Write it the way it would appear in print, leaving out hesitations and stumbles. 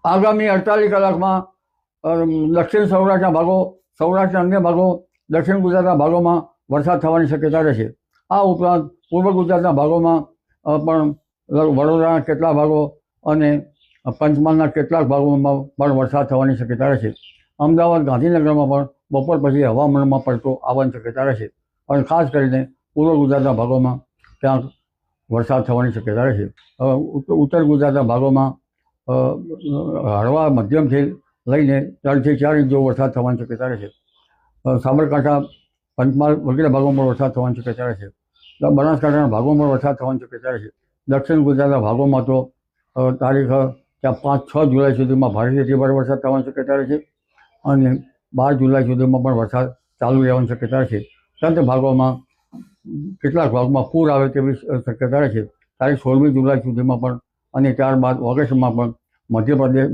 આગામી 48 કલાકમાં દક્ષિણ સૌરાષ્ટ્રના ભાગો, સૌરાષ્ટ્રના અન્ય ભાગો, દક્ષિણ ગુજરાતના ભાગોમાં વરસાદ થવાની શક્યતા રહેશે. આ ઉપરાંત પૂર્વ ગુજરાતના ભાગોમાં પણ વડોદરાના કેટલાક ભાગો અને પંચમહાલના કેટલાક ભાગોમાં પણ વરસાદ થવાની શક્યતા રહેશે. અમદાવાદ, ગાંધીનગરમાં પણ બપોર પછી હવામાનમાં પલટો આવવાની શક્યતા રહેશે અને ખાસ કરીને પૂર્વ ગુજરાતના ભાગોમાં ક્યાંક વરસાદ થવાની શક્યતા રહેશે. ઉત્તર ગુજરાતના ભાગોમાં હળવા મધ્યમથી લઈને 3 થી 4 ઇંચ જેવો વરસાદ થવાની શક્યતા રહેશે. સાબરકાંઠા, પંચમહાલ વગેરે ભાગોમાં વરસાદ થવાની શક્યતા રહેશે. બનાસકાંઠાના ભાગોમાં વરસાદ થવાની શક્યતા રહેશે. દક્ષિણ ગુજરાતના ભાગોમાં તો તારીખ 5-6 જુલાઈ સુધીમાં ભારેથી અતિભારે વરસાદ થવાની શક્યતા રહેશે અને 12 જુલાઈ સુધીમાં પણ વરસાદ ચાલુ રહેવાની શક્યતા રહેશે. તંત્ર ભાગોમાં કેટલાક ભાગમાં પૂર આવે તેવી શક્યતા રહેશે. તારીખ 16મી જુલાઈ સુધીમાં પણ અને ત્યારબાદ ઓગસ્ટમાં પણ મધ્યપ્રદેશ